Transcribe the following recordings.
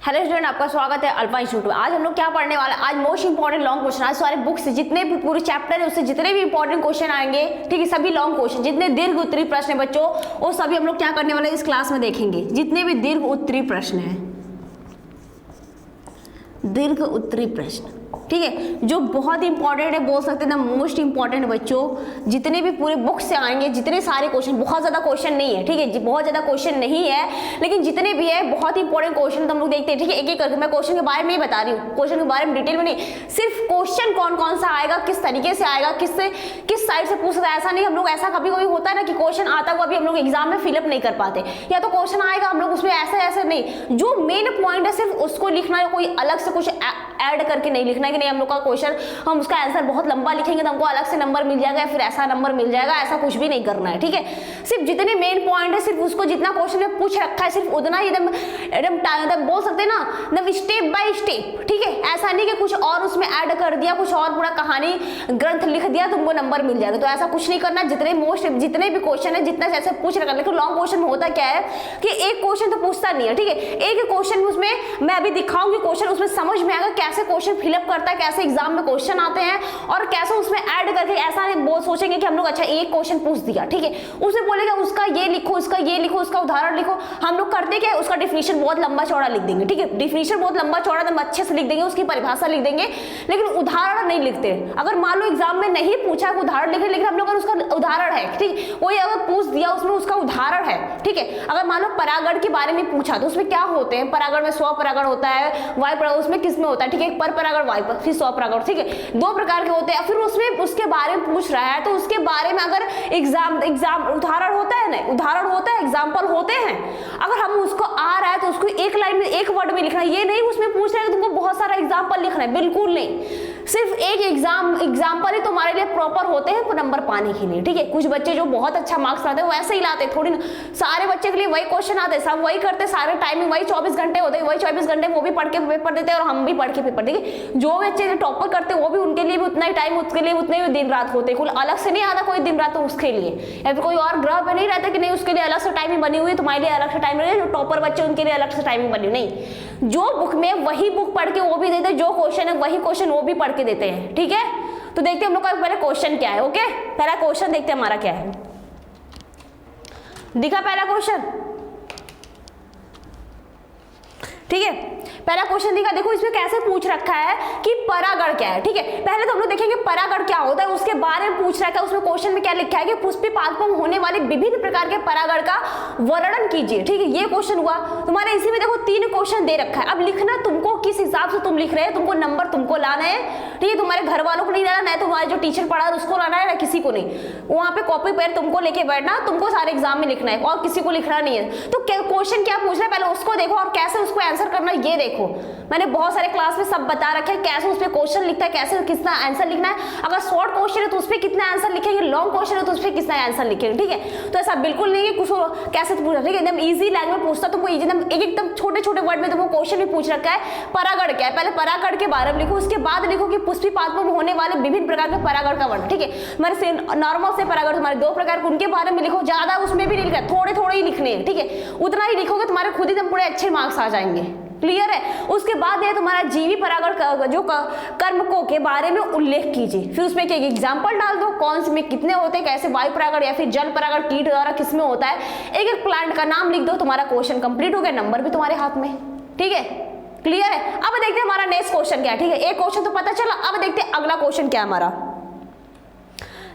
Hello student, आपका स्वागत है अल्फा इंस्टीट्यूट में। आज हम लोग क्या पढ़ने वाले हैं? आज मोस्ट इंपॉर्टेंट लॉन्ग क्वेश्चन। आज सारे बुक से जितने भी पूरे चैप्टर है उससे जितने भी इंपॉर्टेंट क्वेश्चन आएंगे, ठीक है, सभी लॉन्ग क्वेश्चन, जितने दीर्घ उत्तरी प्रश्न है बच्चों, वो सभी हम लोग क्या करने वाले हैं इस क्लास में देखेंगे। जितने भी दीर्घ उत्तरी प्रश्न है, दीर्घ उत्तरी प्रश्न, ठीक है, जो बहुत इंपॉर्टेंट है, बोल सकते हैं मोस्ट इंपॉर्टेंट बच्चों, जितने भी पूरे बुक से आएंगे, जितने सारे क्वेश्चन, बहुत ज्यादा क्वेश्चन नहीं है, ठीक है, बहुत ज्यादा क्वेश्चन नहीं है, लेकिन जितने भी है बहुत इंपॉर्टेंट क्वेश्चन तो हम लोग देखते हैं, ठीक है, एक एक करके। मैं क्वेश्चन के बारे में ही बता रही हूँ, क्वेश्चन के बारे में डिटेल में नहीं, सिर्फ क्वेश्चन कौन कौन सा आएगा, किस तरीके से आएगा, किस साइड से पूछ सकता है। ऐसा नहीं, हम लोग ऐसा कभी कभी होता है ना कि क्वेश्चन आता हुआ भी हम लोग एग्जाम में फिलअप नहीं कर पाते, या तो क्वेश्चन आएगा हम लोग उसमें ऐसे ऐसे नहीं, जो मेन पॉइंट है सिर्फ उसको लिखना है, कोई अलग से कुछ ऐड करके नहीं लिखना है कि नहीं हम लोग का क्वेश्चन हम उसका आंसर बहुत लंबा लिखेंगे तो हमको अलग से नंबर मिल जाएगा या फिर ऐसा नंबर मिल जाएगा, ऐसा कुछ भी नहीं करना है, ठीक है। सिर्फ जितने मेन पॉइंट है, सिर्फ उसको जितना क्वेश्चन में पूछ रखा है सिर्फ उतना ही एकदम बोल सकते हैं ना, एकदम स्टेप बाय स्टेप, ठीक है। ऐसा नहीं कि कुछ और उसमें ऐड कर दिया, कुछ और पूरा कहानी ग्रंथ लिख दिया तुमको नंबर मिल जाएगा, तो ऐसा कुछ नहीं करना। जितने भी क्वेश्चन है जितना जैसे पूछ रखा है, लेकिन लॉन्ग क्वेश्चन में होता क्या है कि एक क्वेश्चन तो पूछता नहीं है, ठीक है, एक क्वेश्चन में उसमें मैं अभी दिखाऊंगी क्वेश्चन, उसमें समझ में आएगा कैसे क्वेश्चन फिलअप करता है, कैसे एग्जाम में क्वेश्चन आते हैं और कैसे उसमें ऐड करके। ऐसा नहीं बोल सोचेंगे कि हम लोग अच्छा एक क्वेश्चन पूछ दिया, ठीक है, उसमें बोलेगा उसका ये लिखो, उसका ये लिखो, उसका उदाहरण लिखो। हम लोग करते क्या है, उसका डिफिनीशन बहुत लंबा चौड़ा लिख देंगे, ठीक है, डिफिनीशन बहुत लंबा चौड़ा एकदम अच्छे से लिख देंगे, उसकी परिभाषा लिख देंगे, लेकिन उदाहरण नहीं लिखते। अगर मान लो एग्जाम में नहीं पूछा उदाहरण लिखे, लेकिन हम लोग उसका उदाहरण है, ठीक, वही अगर पूछ दिया उसमें उसका उदाहरण है, ठीक है। अगर मान लो परागण के बारे में पूछा तो उसमें क्या होते हैं, परागण में स्वपरागण होता है, वायु परागण उसमें किस में होता है, ठीक है, पर परागण वायु पर, फिर स्वपरागण, ठीक है, दो प्रकार के होते हैं। फिर उसमें उसके बारे में पूछ रहा है तो उसके बारे में अगर एग्जाम उदाहरण होता है ना, उदाहरण होता है, एग्जाम्पल होते हैं, अगर हम उसको आ रहा है तो उसको एक लाइन में एक वर्ड में लिखना है। ये नहीं उसमें पूछ रहा है कि तुमको बहुत सारा एग्जाम्पल लिखना है, बिल्कुल नहीं, सिर्फ एक एग्जाम्पल ही तुम्हारे लिए प्रॉपर होते हैं नंबर पाने के लिए, ठीक है। कुछ बच्चे जो बहुत अच्छा मार्क्स लाते हैं वैसे ही लाते, थोड़ी ना सारे बच्चे के लिए वही क्वेश्चन आते हैं, सब वही करते, सारे टाइमिंग वही 24 घंटे होते हैं, वही 24 घंटे वो भी पढ़ के पेपर देते हैं और हम भी पढ़ के पेपर, ठीक है। जो बच्चे टॉपर करते हैं वो भी, उनके लिए भी उतना ही टाइम, उसके लिए उतने ही दिन रात होते हैं, कुल अलग से नहीं आता कोई दिन रात तो उसके लिए, या फिर कोई और ग्रह पे नहीं रहता कि नहीं उसके लिए अलग से टाइमिंग बनी हुई है, तुम्हारे लिए अलग से टाइमिंग है, जो टॉपर बच्चे उनके लिए अलग से टाइमिंग बनी, नहीं, जो बुक में वही बुक पढ़ के वो भी देते हैं, जो क्वेश्चन है वही क्वेश्चन वो भी पढ़ के देते हैं, ठीक है। तो देखते हैं हम लोग का पहले क्वेश्चन क्या है, ओके। पहला क्वेश्चन देखते हैं हमारा क्या है, दिखा पहला क्वेश्चन, ठीक है, पहला क्वेश्चन दिखा। देखो इसमें कैसे पूछ रखा है कि परागण क्या है, ठीक है। पहले तो हम लोग देखेंगे परागण क्या होता है, उसके बारे में पूछ रखा है। उसमें क्वेश्चन में क्या लिखा है कि पुष्पी पादपों में होने वाले विभिन्न प्रकार के परागण का वर्णन कीजिए, ठीक है, ये क्वेश्चन हुआ तुम्हारे। इसी में देखो 3 क्वेश्चन दे रखा है, अब लिखना तुमको किस हिसाब से तुम लिख रहे हैं, तुमको नंबर तुमको लाना है, ठीक है, तुम्हारे घर वालों को नहीं लाना है, तुम्हारे जो टीचर पढ़ा है उसको लाना है, ना किसी को नहीं, वहां पे कॉपी पेन तुमको लेके बैठना, तुमको सारे एग्जाम में लिखना है और किसी को लिखना नहीं है। तो क्वेश्चन क्या पूछ रहा है पहले उसको देखो और कैसे उसको आंसर करना ये देखो। मैंने बहुत सारे क्लास में सब बता रखे हैं कैसे उसपे क्वेश्चन लिखता है, कैसे कितना आंसर लिखना है। अगर शॉर्ट क्वेश्चन है तो उसपे कितना आंसर लिखेंगे, लॉन्ग क्वेश्चन है तो उसपे कितना आंसर लिखेंगे, ठीक है। तो ऐसा बिल्कुल नहीं है कुछ कैसे तो पूछा, ठीक है, एकदम इजी लैंग्वेज पूछता तुमको, एकदम छोटे छोटे वर्ड में तुमको क्वेश्चन भी पूछ रखा है। परागण क्या है, पहले परागण के बारे में लिखो, उसके बाद लिखो कि पुष्पी पादपों में होने वाले विभिन्न प्रकार के परागण का वर्णन, ठीक है। हमारे नॉर्मल से परागण तुम्हारे 2 प्रकार के, उनके बारे में लिखो, ज्यादा उसमें भी नहीं लिखा, थोड़े थोड़े ही लिखने हैं, ठीक है, उतना ही लिखोगे तुम्हारे खुद ही तुम पूरे अच्छे मार्क्स आ जाएंगे, क्लियर है। उसके बाद है तुम्हारा जीवी परागण जो कर्मकों के बारे में उल्लेख कीजिए, फिर उसमें एक एग्जाम्पल डाल दो, कौन से में कितने होते हैं, कैसे वायु परागण या फिर जल परागण कीट द्वारा किसमें होता है, एक एक प्लांट का नाम लिख दो, तुम्हारा क्वेश्चन कंप्लीट हो गया, नंबर भी तुम्हारे हाथ में, ठीक है, क्लियर है। अब देखते हैं हमारा नेक्स्ट क्वेश्चन क्या है, ठीक है, एक क्वेश्चन तो पता चला, अब देखते हैं अगला क्वेश्चन क्या है हमारा,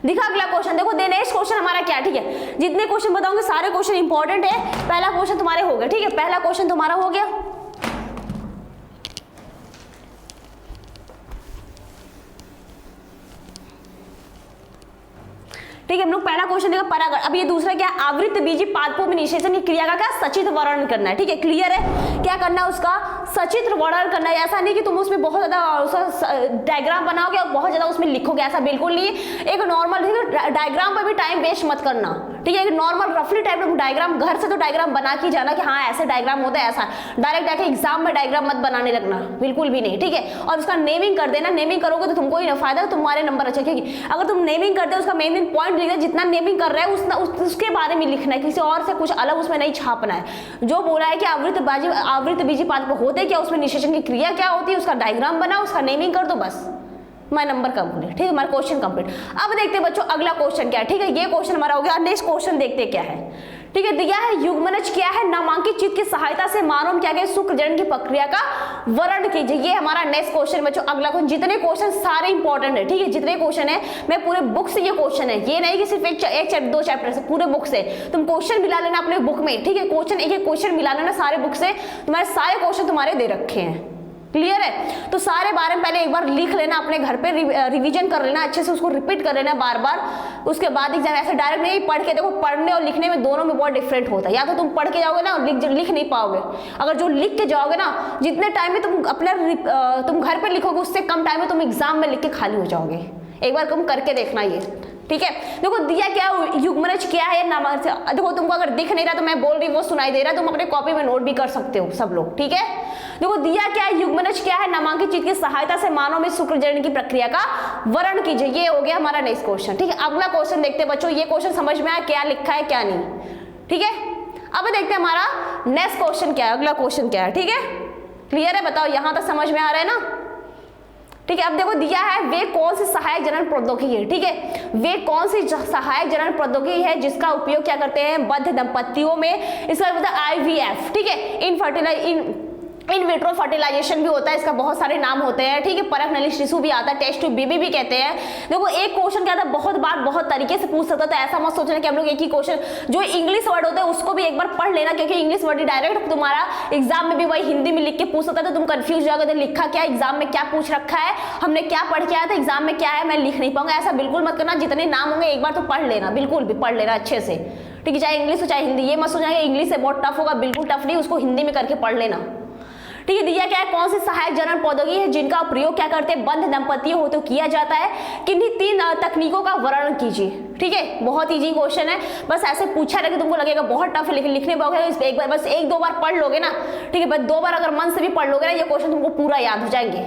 दिखा अगला क्वेश्चन। देखो नेक्स्ट क्वेश्चन हमारा क्या है, ठीक है, जितने क्वेश्चन बताऊंगे सारे क्वेश्चन इंपॉर्टेंट है। पहला क्वेश्चन तुम्हारे हो गया, ठीक है, पहला क्वेश्चन तुम्हारा हो गया, ठीक है। हम लोग पहला क्वेश्चन देखा परागण। अब ये दूसरा क्या है, आवृत बीजी पादपों में निषेचन की क्रिया का क्या सचित्र वर्णन करना है, ठीक है, क्लियर है। क्या करना है उसका सचित्र वर्णन करना है, ऐसा नहीं कि तुम उसमें बहुत ज्यादा डायग्राम बनाओगे और बहुत ज्यादा उसमें लिखोगे, ऐसा बिल्कुल नहीं है। एक नॉर्मल डायग्राम पर भी टाइम वेस्ट मत करना, ठीक है, एक नॉर्मल रफली टाइप का डायग्राम घर से तो डायग्राम बना के जाना कि हाँ ऐसे डायग्राम होता है, ऐसा डायरेक्ट जाके एग्जाम में डायग्राम मत बनाने लगना, बिल्कुल भी नहीं, ठीक है। और उसका नेमिंग कर देना, नेमिंग करोगे तो तुमको ही फायदा, तुम्हारे नंबर अच्छे, क्योंकि अगर तुम नेमिंग करते हो उसका मेन पॉइंट लिखना, जितना नेमिंग कर रहे हैं उसके बारे में लिखना है, किसी और से कुछ अलग उसमें नहीं छापना है। जो बोला है कि आवृत बीजी पाद होते क्या, उसमें निषेचन की क्रिया क्या होती है, उसका डायग्राम बनाओ, उसका नेमिंग कर दो, बस हमारा नंबर कंप्लीट, ठीक है, हमारा क्वेश्चन कंप्लीट। अब देखते हैं बच्चों अगला क्वेश्चन क्या है, ठीक है, ये क्वेश्चन हमारा हो गया। नेक्स्ट क्वेश्चन देखते क्या है, ठीक है, दिया है युग्मनज क्या है, नामांकित चित्त की सहायता से मानव में क्या क्या शुक्र जनन की प्रक्रिया का वर्णन कीजिए। ये हमारा नेक्स्ट क्वेश्चन बच्चों, अगला क्वेश्चन। जितने क्वेश्चन सारे इंपॉर्टेंट है, ठीक है, जितने क्वेश्चन है मैं पूरे बुक से, ये क्वेश्चन है, ये नहीं कि सिर्फ एक दो चैप्टर से, पूरे बुक से तुम क्वेश्चन मिला लेना अपने बुक में, ठीक है, क्वेश्चन एक क्वेश्चन मिला लेना सारे बुक से, तुम्हारे सारे क्वेश्चन तुम्हारे दे रखे हैं, क्लियर है। तो सारे बारे में पहले एक बार लिख लेना, अपने घर पे रिवीजन कर लेना, अच्छे से उसको रिपीट कर लेना बार बार, उसके बाद एग्जाम। ऐसे डायरेक्ट नहीं पढ़ के, देखो पढ़ने और लिखने में दोनों में बहुत डिफरेंट होता है, या तो तुम पढ़ के जाओगे ना लिख नहीं पाओगे, अगर जो लिख के जाओगे ना, जितने टाइम में तुम अपने तुम घर पे लिखोगे उससे कम टाइम में तुम एग्जाम में लिख के खाली हो जाओगे। एक बार तुम करके देखना ये, ठीक है। देखो दिया क्या युग्मनज क्या है, देखो तुमको अगर दिख नहीं रहा तो मैं बोल रही वो सुनाई दे रहा है, तुम अपने कॉपी में नोट भी कर सकते हो सब लोग, ठीक है। देखो दिया क्या है युग्मनज क्या है, नामांकित चित्त की सहायता से मानव में शुक्र जनन की प्रक्रिया का वर्णन कीजिए। ये हो गया हमारा नेक्स्ट क्वेश्चन, ठीक है। अगला क्वेश्चन देखते हैं बच्चों, ये क्वेश्चन समझ में आया क्या लिखा है क्या नहीं, ठीक है। अब देखते हैं हमारा नेक्स्ट क्वेश्चन क्या है, अगला क्वेश्चन क्या है, ठीक है, क्लियर है, बताओ यहां तक समझ में आ रहा है ना, ठीक है। अब देखो दिया है वे कौन सी सहायक जनन प्रौद्योगिकी है, ठीक है, वे कौन सी सहायक जनन प्रौद्योगिकी है जिसका उपयोग क्या करते हैं बद्ध दंपतियों में, इसका मतलब IVF, ठीक है, इन विट्रो फर्टिलाइजेशन भी होता है, इसका बहुत सारे नाम होते हैं, ठीक है, परख नली शिशु भी आता है, टेस्ट ट्यूब बेबी भी कहते हैं। देखो एक क्वेश्चन क्या था, बहुत बार बहुत तरीके से पूछ सकता था, ऐसा मत सोचना कि हम लोग एक ही क्वेश्चन, जो इंग्लिश वर्ड होता है उसको भी एक बार पढ़ लेना, क्योंकि इंग्लिश वर्ड डायरेक्ट तुम्हारा एग्जाम में भी वही हिंदी में लिख के पूछ सकता था, तुम कंफ्यूज हो जाओगे लिखा क्या, एग्जाम में क्या पूछ रखा है, हमने क्या पढ़ के आया था, एग्जाम में क्या है मैं लिख नहीं पाऊंगा, ऐसा बिल्कुल मत करना। जितने नाम होंगे एक बार तो पढ़ लेना, बिल्कुल भी पढ़ लेना अच्छे से, ठीक है, चाहे इंग्लिश हो चाहे हिंदी। ये मत सोचना कि इंग्लिश से बहुत टफ होगा, बिल्कुल टफ नहीं, उसको हिंदी में करके पढ़ लेना, ठीक है। दिया क्या है कौन सी सहायक जनन प्रौद्योगिकी है जिनका प्रयोग क्या करते हैं बंध दंपतियों हो तो किया जाता है, किन्हीं 3 तकनीकों का वर्णन कीजिए, ठीक है। बहुत इजी क्वेश्चन है, बस ऐसे पूछा रहे कि तुमको लगेगा बहुत टफ है, लेकिन लिखने पाओगे एक बार, बस 1-2 बार पढ़ लोगे ना, ठीक है, बस 2 बार अगर मन से भी पढ़ लोगे ना, ये क्वेश्चन तुमको पूरा याद हो जाएंगे,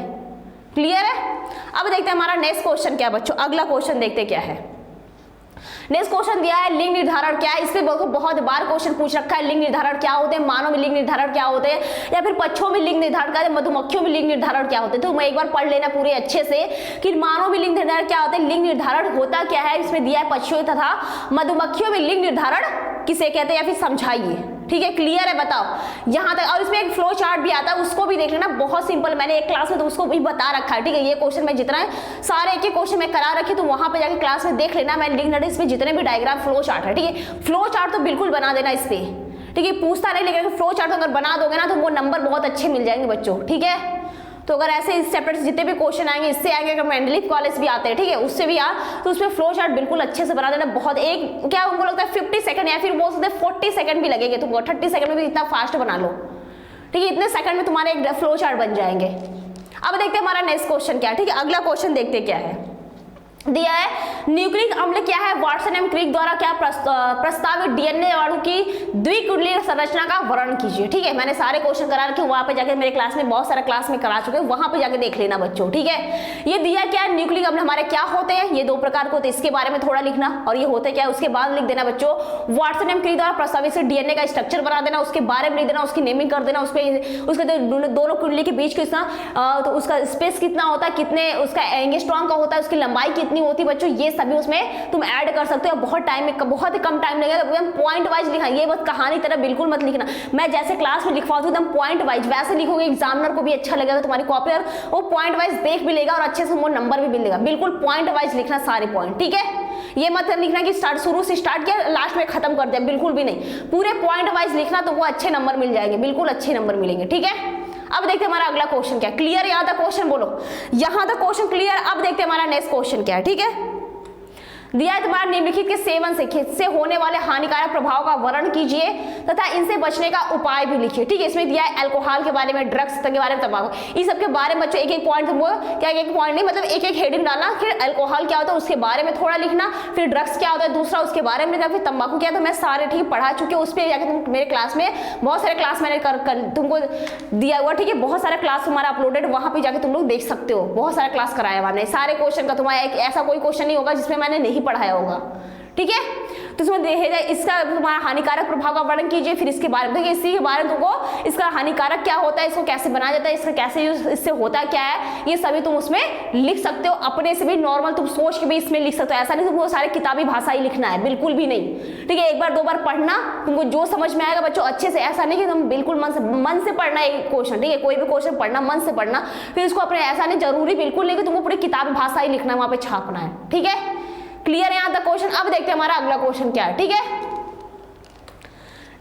क्लियर है। अब देखते हैं हमारा नेक्स्ट क्वेश्चन क्या है बच्चों, अगला क्वेश्चन देखते क्या है। नेक्स्ट क्वेश्चन दिया है लिंग निर्धारण क्या है, इसके बहुत बार क्वेश्चन पूछ रखा है, लिंग निर्धारण क्या होते हैं, मानव में लिंग निर्धारण क्या होते हैं, या फिर पक्षियों में लिंग निर्धारण क्या है, मधुमक्खियों में लिंग निर्धारण क्या होते हैं। तो मैं एक बार पढ़ लेना पूरे अच्छे से कि मानव में लिंग निर्धारण क्या होता है, लिंग निर्धारण होता क्या है, इसमें दिया है पक्षियों तथा मधुमक्खियों में लिंग निर्धारण किसे कहते हैं, या फिर समझाइए, ठीक है, क्लियर है, बताओ यहां तक। और इसमें एक फ्लो चार्ट भी आता है, उसको भी देख लेना, बहुत सिंपल, मैंने एक क्लास में तो उसको भी बता रखा है, ठीक है। ये क्वेश्चन में जितना है सारे एक क्वेश्चन में करा रखी, तो वहां पे जाके क्लास में देख लेना, मैंने लिंक डाला, इसमें जितने भी डायग्राम फ्लो चार्ट है, ठीक है, फ्लो चार्ट तो बिल्कुल बना देना इस पे, ठीक है, पूछता नहीं, लेकिन फ्लो चार्ट अगर बना दोगे ना तो वो नंबर बहुत अच्छे मिल जाएंगे बच्चों, ठीक है। तो अगर ऐसे इस चैप्टर से जितने भी क्वेश्चन आएंगे, इससे आएंगे, अगर मेंडलीफ कॉलेज भी आते हैं, ठीक है, उससे भी आ, तो उसमें फ्लो चार्ट बिल्कुल अच्छे से बना देना। बहुत एक क्या उनको लगता है 50 सेकंड या फिर बोल सकते हैं 40 सेकंड भी लगेंगे, तो 30 सेकंड में भी इतना फास्ट बना लो, ठीक है, इतने सेकंड में तुम्हारे एक फ्लो चार्ट बन जाएंगे। अब देखते हैं हमारा नेक्स्ट क्वेश्चन क्या है, ठीक है, अगला क्वेश्चन देखते क्या है। दिया है न्यूक्लिक अम्ल क्या है, वाटसन एवं क्रिक द्वारा क्या प्रस्तावित डीएनए अणु की द्विकुंडलीय संरचना का वर्णन कीजिए, ठीक है। मैंने सारे क्वेश्चन करा रखे, वहां पे जाके मेरे क्लास में बहुत सारा क्लास में करा चुके हैं, वहां पे जाके देख लेना बच्चों, ठीक है। ये दिया क्या है न्यूक्लिक अम्ल हमारे क्या होते हैं, ये 2 प्रकार के होते हैं, इसके बारे में थोड़ा लिखना, और ये होते क्या है उसके बाद लिख देना बच्चों वाटसन एवं क्रिक द्वारा प्रस्तावित डीएनए का स्ट्रक्चर बना देना, उसके बारे में लिख देना, उसकी नेमिंग कर देना, उसके दोनों कुंडली के बीच कितना, तो उसका स्पेस कितना होता है, कितने उसका एंगस्ट्रॉम का होता है, उसकी लंबाई कितनी होती है बच्चों, ये सभी उसमें तुम ऐड कर सकते हो। बहुत टाइम में, बहुत ही कम टाइम लगेगा, एकदम पॉइंट वाइज लिखना, ये बस कहानी तरह बिल्कुल मत लिखना, मैं जैसे क्लास में लिखवाती हूँ एकदम पॉइंट वाइज वैसे लिखोगे, एग्जामिनर को भी अच्छा लगेगा, तुम्हारी कॉपी और वो पॉइंट वाइज देख भी लेगा और अच्छे से वो नंबर भी मिलेगा। बिल्कुल पॉइंट वाइज लिखना सारे पॉइंट, ठीक है। ये मत लिखना कि शुरू से स्टार्ट किया लास्ट में खत्म कर दिया, बिल्कुल भी नहीं, पूरे पॉइंट वाइज लिखना, तो वो अच्छे नंबर मिल जाएंगे, बिल्कुल अच्छे नंबर मिलेंगे, ठीक है। अब देखते हैं हमारा अगला क्वेश्चन क्या है, क्लियर, यहां तक क्वेश्चन बोलो, यहां तक क्वेश्चन क्लियर। अब देखते हैं हमारा नेक्स्ट क्वेश्चन क्या है, ठीक है। दिया है तुम्हारा निम्नलिखित के सेवन से होने वाले हानिकारक प्रभाव का वर्णन कीजिए तथा इनसे बचने का उपाय भी लिखिए। ठीक है, इसमें दिया है अल्कोहल के बारे में, ड्रग्स के बारे में, तंबाकू, इस सब के बारे में बच्चों एक एक पॉइंट तुमको क्या, एक पॉइंट नहीं मतलब एक एक हेडिंग डालना। फिर अल्कोहल क्या होता है उसके बारे में थोड़ा लिखना, फिर ड्रग्स क्या होता है दूसरा उसके बारे में लिखना, फिर तंबाकू क्या, तो मैं सारे ठीक पढ़ा चुके उस पर जाकर तुम मेरे क्लास में बहुत सारे क्लास मैंने कर तुमको दिया हुआ। ठीक है, बहुत सारा क्लास तुम्हारा अपलोडेड, वहां पर जाकर तुम लोग देख सकते हो, बहुत सारा क्लास कराया मैंने सारे क्वेश्चन का। तुम्हारा एक ऐसा कोई क्वेश्चन नहीं होगा जिसमें मैंने नहीं पढ़ाया होगा। ठीक है, तो इसमें देखा जाए इसका तुम्हारा हानिकारक प्रभाव का वर्णन कीजिए, फिर इसके बारे में देखिए, इसी के बारे में तुमको इसका हानिकारक क्या होता है, इसको कैसे बनाया जाता है, इसका कैसे यूज इससे होता है क्या है, ये सभी तुम उसमें लिख सकते हो। अपने से भी नॉर्मल तुम सोच के भी इसमें लिख सकते हो, ऐसा नहीं तुमको सारे किताबी भाषा ही लिखना है, बिल्कुल भी नहीं। ठीक है, एक बार दो बार पढ़ना, तुमको जो समझ में आएगा बच्चों अच्छे से, ऐसा नहीं कि तुम बिल्कुल मन से पढ़ना एक क्वेश्चन। ठीक है, कोई भी क्वेश्चन पढ़ना मन से पढ़ना, फिर इसको अपने ऐसा नहीं जरूरी बिल्कुल नहीं कि तुमको पूरी किताबी भाषा ही लिखना है, वहां पे छापना है। ठीक है, क्लियर है यहाँ तक क्वेश्चन। अब देखते हैं हमारा अगला क्वेश्चन क्या है। ठीक है,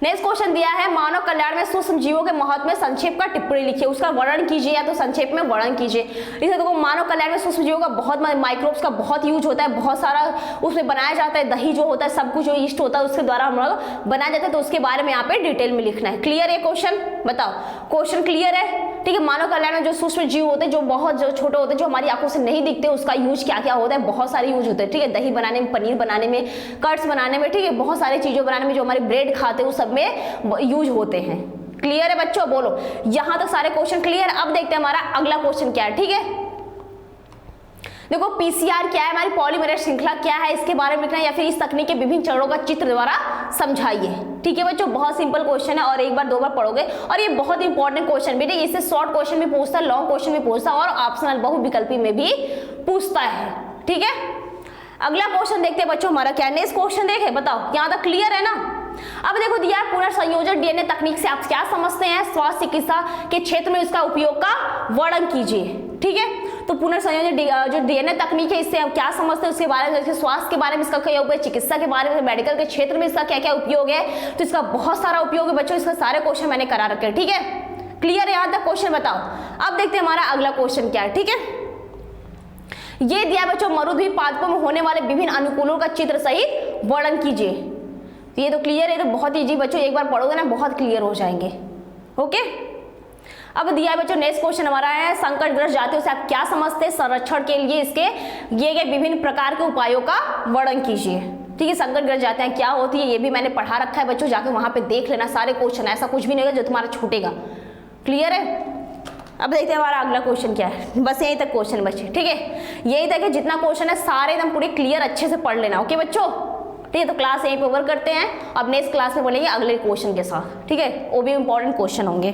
नेक्स्ट क्वेश्चन दिया है मानव कल्याण में सूक्ष्म जीवों के महत्व में संक्षेप का टिप्पणी लिखिए, उसका वर्णन कीजिए या तो संक्षेप में वर्णन कीजिए। इसे देखो, मानव कल्याण में सूक्ष्म जीवों का बहुत माइक्रोब्स का बहुत यूज होता है, बहुत सारा उसमें बनाया जाता है, दही जो होता है सब कुछ जो ईस्ट होता है उसके द्वारा हम लोग बनाया जाता है, तो उसके बारे में यहाँ पे डिटेल में लिखना है। क्लियर है क्वेश्चन, बताओ क्वेश्चन क्लियर है। ठीक है, मानव कल्याण में जो सूक्ष्म जीव होते हैं, जो बहुत जो छोटे होते हैं, जो हमारी आंखों से नहीं दिखते, उसका यूज क्या क्या होता है, बहुत सारे यूज होते हैं। ठीक है, दही बनाने में, पनीर बनाने में, कट्स बनाने में, ठीक है, बहुत सारी चीजों बनाने में, जो हमारे ब्रेड खाते हैं उस सब में यूज होते हैं। क्लियर है बच्चों, बोलो यहां तक सारे क्वेश्चन क्लियर। अब देखते हैं हमारा अगला क्वेश्चन क्या है। ठीक है, देखो पीसीआर क्या है, हमारी पॉलीमरेज श्रृंखला क्या है, इसके बारे में लिखना है, या फिर इस तकनीक के विभिन्न चरणों का चित्र द्वारा समझाइए। ठीक है बच्चों, बहुत सिंपल क्वेश्चन है और एक बार दो बार पढ़ोगे, और ये बहुत इंपॉर्टेंट क्वेश्चन भी है। इससे शॉर्ट क्वेश्चन भी पूछता है, लॉन्ग क्वेश्चन भी पूछता है, और ऑप्शनल बहुविकल्पी में भी पूछता है। ठीक है, अगला क्वेश्चन देखते हैं बच्चों हमारा क्या है। नेक्स्ट क्वेश्चन देखे, बताओ यहाँ तक क्लियर है ना। अब देखो दिया पुनर्संयोजन डीएनए तकनीक से आप क्या समझते हैं, स्वास्थ्य चिकित्सा के क्षेत्र में उसका उपयोग का वर्णन कीजिए। ठीक है, तो पुनर्संयोजन जो डीएनए तकनीक है इससे आप क्या समझते हैं, उसके बारे में, इसके स्वास्थ्य के बारे में इसका क्या उपयोग है, चिकित्सा के बारे में, मेडिकल के क्षेत्र में इसका क्या क्या उपयोग है, तो इसका बहुत सारा उपयोग है बच्चों। इसका सारे क्वेश्चन मैंने करा रखे हैं। ठीक है, क्लियर है यहाँ तक क्वेश्चन, बताओ। अब देखते हैं हमारा अगला क्वेश्चन क्या है। ठीक है, ये दिया बच्चों मरुद्वीप पादपों में होने वाले विभिन्न अनुकूलों का चित्र सहित वर्णन कीजिए। ये तो क्लियर है, तो बहुत इजी बच्चों, एक बार पढ़ोगे ना बहुत क्लियर हो जाएंगे। ओके, अब दिया है बच्चों नेक्स्ट क्वेश्चन हमारा है संकटग्रस्त जातियों से आप क्या समझते हैं, संरक्षण के लिए इसके दिए गए विभिन्न प्रकार के उपायों का वर्णन कीजिए। ठीक है, संकटग्रस्त जातियां क्या होती है ये भी मैंने पढ़ा रखा है बच्चों, जाके वहां पे देख लेना सारे क्वेश्चन, ऐसा कुछ भी नहीं होगा जो तुम्हारा छूटेगा। क्लियर है, अब देखते हैं हमारा अगला क्वेश्चन क्या है। बस यही तक क्वेश्चन बचे। ठीक है, यही तक है, जितना क्वेश्चन है सारे एकदम पूरे क्लियर अच्छे से पढ़ लेना। ओके बच्चों, ठीक है, तो क्लास यहीं पे ओवर करते हैं, अब नेक्स्ट क्लास में बोलेंगे अगले क्वेश्चन के साथ। ठीक है, वो भी इंपॉर्टेंट क्वेश्चन होंगे।